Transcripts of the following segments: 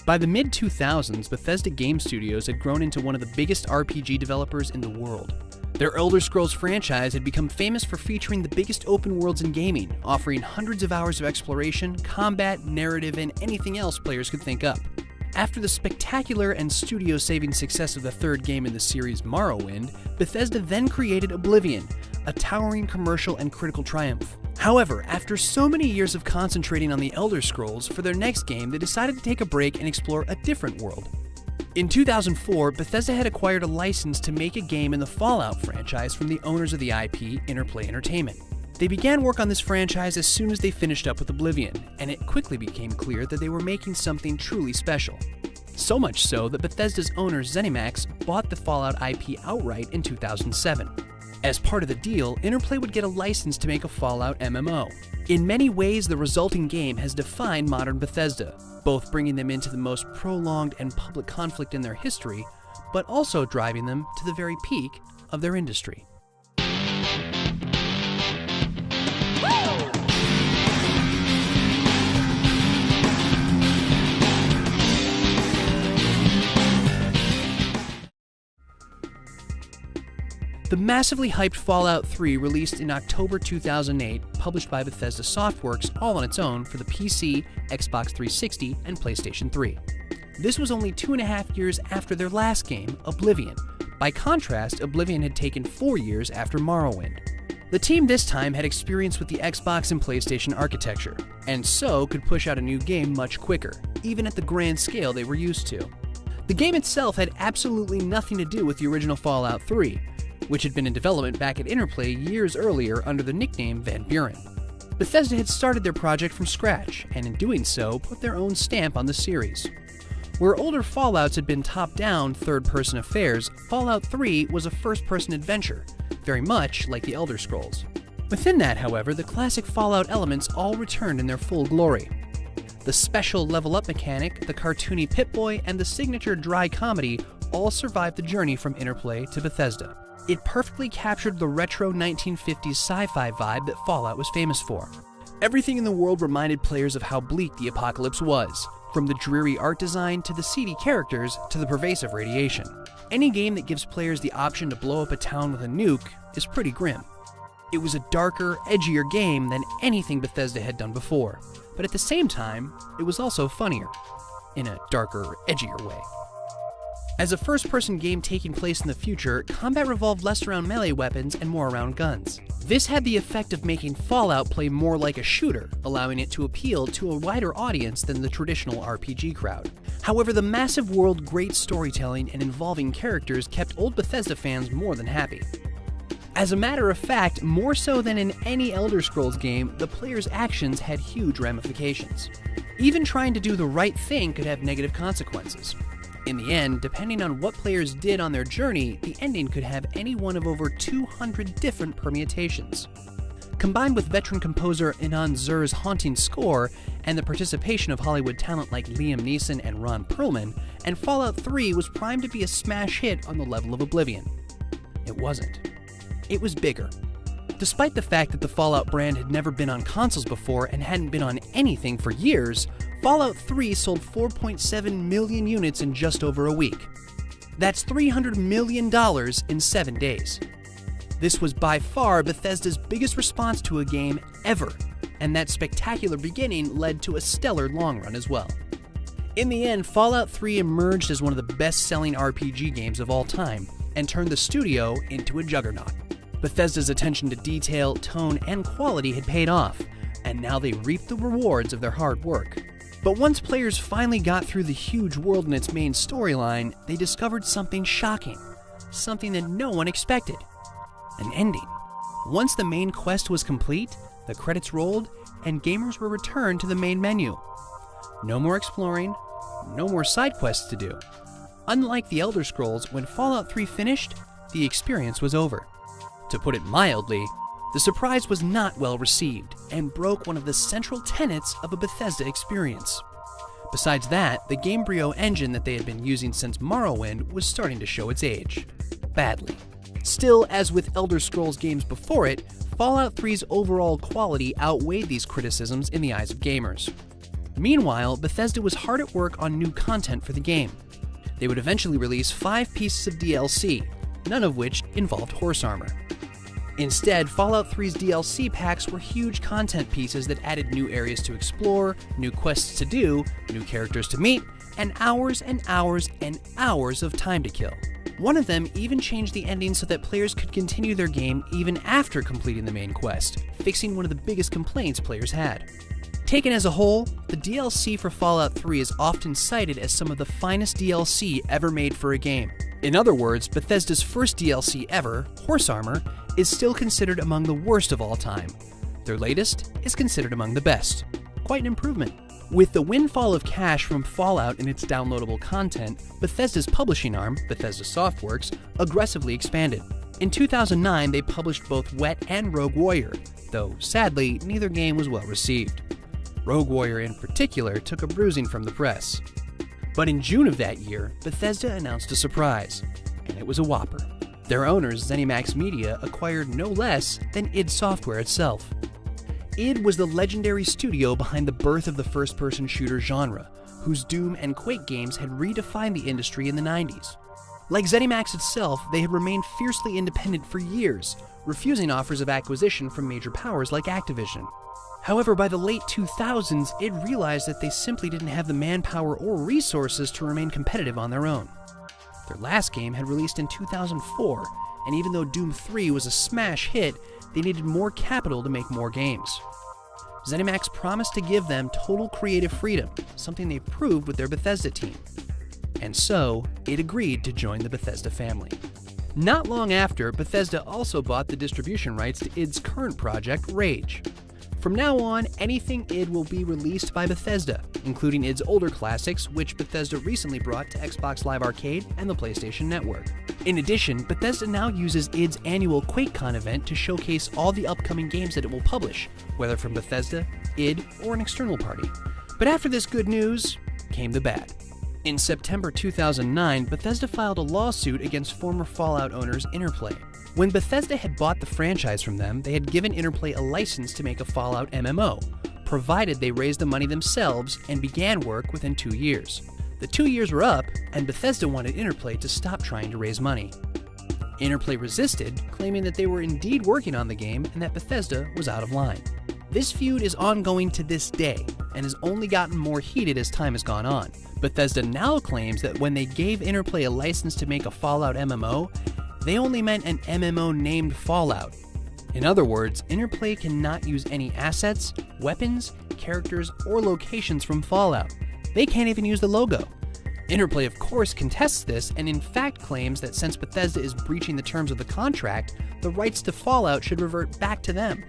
By the mid-2000s, Bethesda Game Studios had grown into one of the biggest RPG developers in the world. Their Elder Scrolls franchise had become famous for featuring the biggest open worlds in gaming, offering hundreds of hours of exploration, combat, narrative, and anything else players could think up. After the spectacular and studio-saving success of the third game in the series, Morrowind, Bethesda then created Oblivion, a towering commercial and critical triumph. However, after so many years of concentrating on the Elder Scrolls, for their next game they decided to take a break and explore a different world. In 2004, Bethesda had acquired a license to make a game in the Fallout franchise from the owners of the IP, Interplay Entertainment. They began work on this franchise as soon as they finished up with Oblivion, and it quickly became clear that they were making something truly special. So much so that Bethesda's owner ZeniMax bought the Fallout IP outright in 2007. As part of the deal, Interplay would get a license to make a Fallout MMO. In many ways, the resulting game has defined modern Bethesda, both bringing them into the most prolonged and public conflict in their history, but also driving them to the very peak of their industry. The massively hyped Fallout 3 released in October 2008, published by Bethesda Softworks all on its own for the PC, Xbox 360, and PlayStation 3. This was only 2.5 years after their last game, Oblivion. By contrast, Oblivion had taken 4 years after Morrowind. The team this time had experience with the Xbox and PlayStation architecture, and so could push out a new game much quicker, even at the grand scale they were used to. The game itself had absolutely nothing to do with the original Fallout 3, which had been in development back at Interplay years earlier under the nickname Van Buren. Bethesda had started their project from scratch, and in doing so, put their own stamp on the series. Where older Fallouts had been top-down, third-person affairs, Fallout 3 was a first-person adventure, very much like the Elder Scrolls. Within that, however, the classic Fallout elements all returned in their full glory. The special level-up mechanic, the cartoony Pip-Boy, and the signature dry comedy all survived the journey from Interplay to Bethesda. It perfectly captured the retro 1950s sci-fi vibe that Fallout was famous for. Everything in the world reminded players of how bleak the apocalypse was, from the dreary art design to the seedy characters to the pervasive radiation. Any game that gives players the option to blow up a town with a nuke is pretty grim. It was a darker, edgier game than anything Bethesda had done before, but at the same time, it was also funnier, in a darker, edgier way. As a first-person game taking place in the future, combat revolved less around melee weapons and more around guns. This had the effect of making Fallout play more like a shooter, allowing it to appeal to a wider audience than the traditional RPG crowd. However, the massive world, great storytelling, and involving characters kept old Bethesda fans more than happy. As a matter of fact, more so than in any Elder Scrolls game, the player's actions had huge ramifications. Even trying to do the right thing could have negative consequences. In the end, depending on what players did on their journey, the ending could have any one of over 200 different permutations. Combined with veteran composer Inan Zur's haunting score and the participation of Hollywood talent like Liam Neeson and Ron Perlman, and Fallout 3 was primed to be a smash hit on the level of Oblivion. It wasn't. It was bigger. Despite the fact that the Fallout brand had never been on consoles before and hadn't been on anything for years, Fallout 3 sold 4.7 million units in just over a week. That's $300 million in 7 days. This was by far Bethesda's biggest response to a game ever, and that spectacular beginning led to a stellar long run as well. In the end, Fallout 3 emerged as one of the best-selling RPG games of all time, and turned the studio into a juggernaut. Bethesda's attention to detail, tone, and quality had paid off, and now they reaped the rewards of their hard work. But once players finally got through the huge world and its main storyline, they discovered something shocking, something that no one expected: an ending. Once the main quest was complete, the credits rolled, and gamers were returned to the main menu. No more exploring, no more side quests to do. Unlike the Elder Scrolls, when Fallout 3 finished, the experience was over. To put it mildly, the surprise was not well received, and broke one of the central tenets of a Bethesda experience. Besides that, the Gamebryo engine that they had been using since Morrowind was starting to show its age. Badly. Still, as with Elder Scrolls games before it, Fallout 3's overall quality outweighed these criticisms in the eyes of gamers. Meanwhile, Bethesda was hard at work on new content for the game. They would eventually release 5 pieces of DLC, none of which involved horse armor. Instead, Fallout 3's DLC packs were huge content pieces that added new areas to explore, new quests to do, new characters to meet, and hours and hours and hours of time to kill. One of them even changed the ending so that players could continue their game even after completing the main quest, fixing one of the biggest complaints players had. Taken as a whole, the DLC for Fallout 3 is often cited as some of the finest DLC ever made for a game. In other words, Bethesda's first DLC ever, Horse Armor, is still considered among the worst of all time. Their latest is considered among the best. Quite an improvement. With the windfall of cash from Fallout and its downloadable content, Bethesda's publishing arm, Bethesda Softworks, aggressively expanded. In 2009, they published both Wet and Rogue Warrior, though sadly, neither game was well received. Rogue Warrior in particular took a bruising from the press. But in June of that year, Bethesda announced a surprise, and it was a whopper. Their owners, ZeniMax Media, acquired no less than id Software itself. id was the legendary studio behind the birth of the first-person shooter genre, whose Doom and Quake games had redefined the industry in the 90s. Like ZeniMax itself, they had remained fiercely independent for years, refusing offers of acquisition from major powers like Activision. However, by the late 2000s, id realized that they simply didn't have the manpower or resources to remain competitive on their own. Their last game had released in 2004, and even though Doom 3 was a smash hit, they needed more capital to make more games. ZeniMax promised to give them total creative freedom, something they proved with their Bethesda team. And so, id agreed to join the Bethesda family. Not long after, Bethesda also bought the distribution rights to id's current project, Rage. From now on, anything id will be released by Bethesda, including id's older classics, which Bethesda recently brought to Xbox Live Arcade and the PlayStation Network. In addition, Bethesda now uses id's annual QuakeCon event to showcase all the upcoming games that it will publish, whether from Bethesda, id, or an external party. But after this good news, came the bad. In September 2009, Bethesda filed a lawsuit against former Fallout owners Interplay. When Bethesda had bought the franchise from them, they had given Interplay a license to make a Fallout MMO, provided they raised the money themselves and began work within 2 years. The 2 years were up, and Bethesda wanted Interplay to stop trying to raise money. Interplay resisted, claiming that they were indeed working on the game and that Bethesda was out of line. This feud is ongoing to this day, and has only gotten more heated as time has gone on. Bethesda now claims that when they gave Interplay a license to make a Fallout MMO, they only meant an MMO named Fallout. In other words, Interplay cannot use any assets, weapons, characters, or locations from Fallout. They can't even use the logo. Interplay, of course, contests this and in fact claims that since Bethesda is breaching the terms of the contract, the rights to Fallout should revert back to them.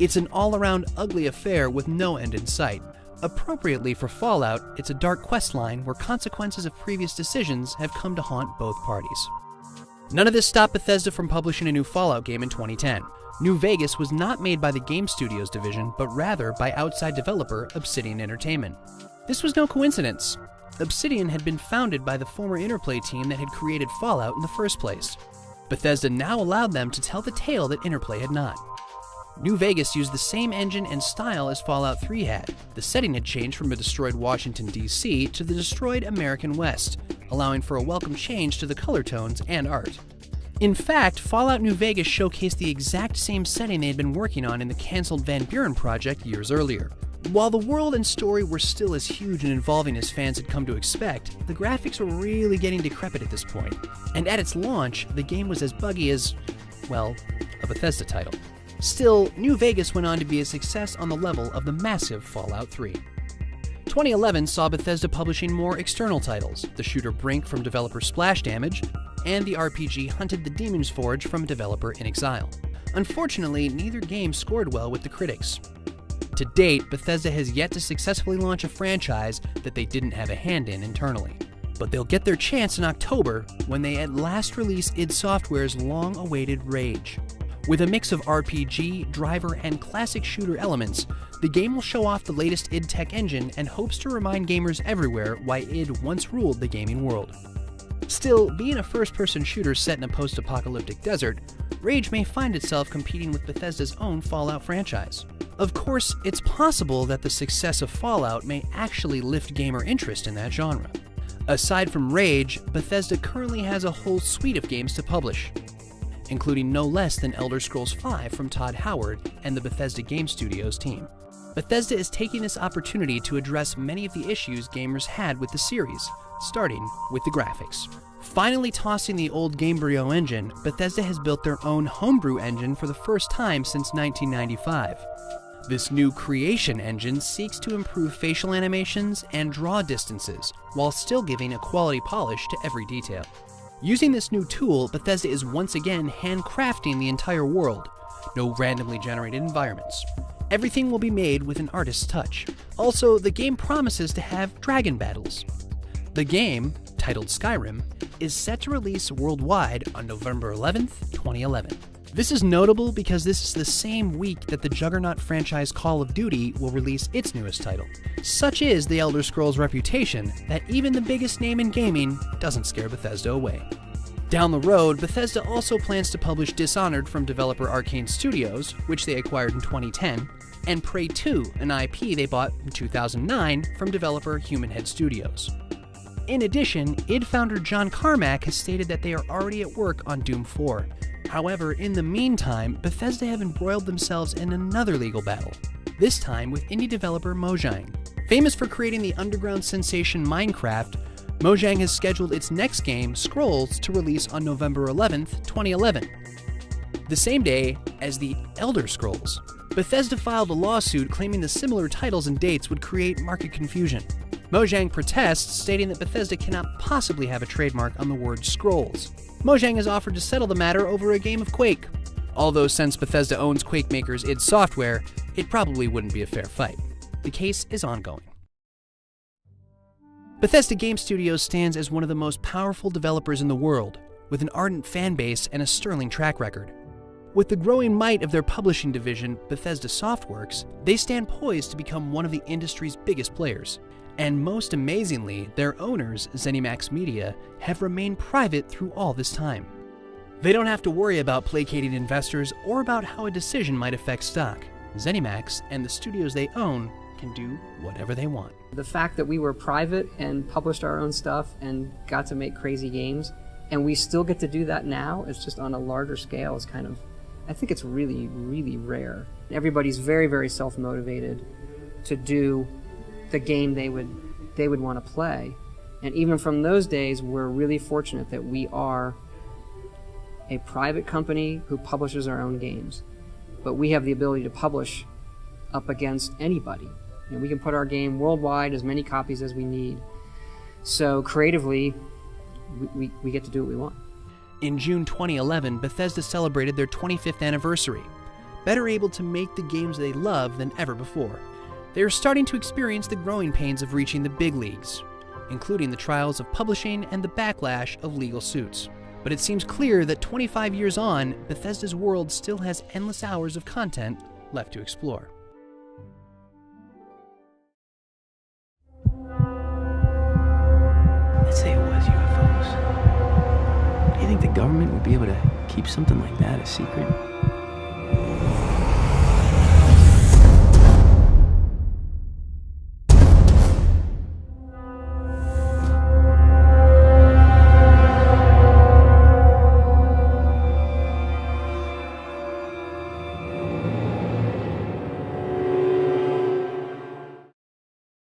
It's an all-around ugly affair with no end in sight. Appropriately for Fallout, it's a dark questline where consequences of previous decisions have come to haunt both parties. None of this stopped Bethesda from publishing a new Fallout game in 2010. New Vegas was not made by the Game Studios division, but rather by outside developer Obsidian Entertainment. This was no coincidence. Obsidian had been founded by the former Interplay team that had created Fallout in the first place. Bethesda now allowed them to tell the tale that Interplay had not. New Vegas used the same engine and style as Fallout 3 had. The setting had changed from a destroyed Washington, D.C. to the destroyed American West, allowing for a welcome change to the color tones and art. In fact, Fallout New Vegas showcased the exact same setting they had been working on in the cancelled Van Buren project years earlier. While the world and story were still as huge and involving as fans had come to expect, the graphics were really getting decrepit at this point, and at its launch, the game was as buggy as, well, a Bethesda title. Still, New Vegas went on to be a success on the level of the massive Fallout 3. 2011 saw Bethesda publishing more external titles, the shooter Brink from developer Splash Damage, and the RPG Hunted the Demon's Forge from developer inXile. Unfortunately, neither game scored well with the critics. To date, Bethesda has yet to successfully launch a franchise that they didn't have a hand in internally. But they'll get their chance in October when they at last release id Software's long-awaited Rage. With a mix of RPG, driver, and classic shooter elements, the game will show off the latest id tech engine and hopes to remind gamers everywhere why id once ruled the gaming world. Still, being a first-person shooter set in a post-apocalyptic desert, Rage may find itself competing with Bethesda's own Fallout franchise. Of course, it's possible that the success of Fallout may actually lift gamer interest in that genre. Aside from Rage, Bethesda currently has a whole suite of games to publish, including no less than Elder Scrolls V from Todd Howard and the Bethesda Game Studios team. Bethesda is taking this opportunity to address many of the issues gamers had with the series, starting with the graphics. Finally tossing the old Gamebryo engine, Bethesda has built their own homebrew engine for the first time since 1995. This new creation engine seeks to improve facial animations and draw distances, while still giving a quality polish to every detail. Using this new tool, Bethesda is once again handcrafting the entire world. No randomly generated environments. Everything will be made with an artist's touch. Also, the game promises to have dragon battles. The game, titled Skyrim, is set to release worldwide on November 11th, 2011. This is notable because this is the same week that the juggernaut franchise Call of Duty will release its newest title. Such is the Elder Scrolls' reputation that even the biggest name in gaming doesn't scare Bethesda away. Down the road, Bethesda also plans to publish Dishonored from developer Arcane Studios, which they acquired in 2010, and Prey 2, an IP they bought in 2009 from developer Human Head Studios. In addition, id founder John Carmack has stated that they are already at work on Doom 4. However, in the meantime, Bethesda have embroiled themselves in another legal battle, this time with indie developer Mojang. Famous for creating the underground sensation Minecraft, Mojang has scheduled its next game, Scrolls, to release on November 11th, 2011, the same day as the Elder Scrolls. Bethesda filed a lawsuit claiming the similar titles and dates would create market confusion. Mojang protests, stating that Bethesda cannot possibly have a trademark on the word Scrolls. Mojang has offered to settle the matter over a game of Quake. Although since Bethesda owns Quake makers id Software, it probably wouldn't be a fair fight. The case is ongoing. Bethesda Game Studios stands as one of the most powerful developers in the world, with an ardent fan base and a sterling track record. With the growing might of their publishing division, Bethesda Softworks, they stand poised to become one of the industry's biggest players. And most amazingly, their owners, ZeniMax Media, have remained private through all this time. They don't have to worry about placating investors or about how a decision might affect stock. ZeniMax and the studios they own can do whatever they want. The fact that we were private and published our own stuff and got to make crazy games, and we still get to do that now, it's just on a larger scale, is kind of, I think it's really, really rare. Everybody's very, very self-motivated to do the game they would want to play. And even from those days, we're really fortunate that we are a private company who publishes our own games. But we have the ability to publish up against anybody. And we can put our game worldwide, as many copies as we need. So creatively, we get to do what we want. In June 2011, Bethesda celebrated their 25th anniversary, better able to make the games they love than ever before. They are starting to experience the growing pains of reaching the big leagues, including the trials of publishing and the backlash of legal suits. But it seems clear that 25 years on, Bethesda's world still has endless hours of content left to explore. Let's say it was UFOs. Do you think the government would be able to keep something like that a secret?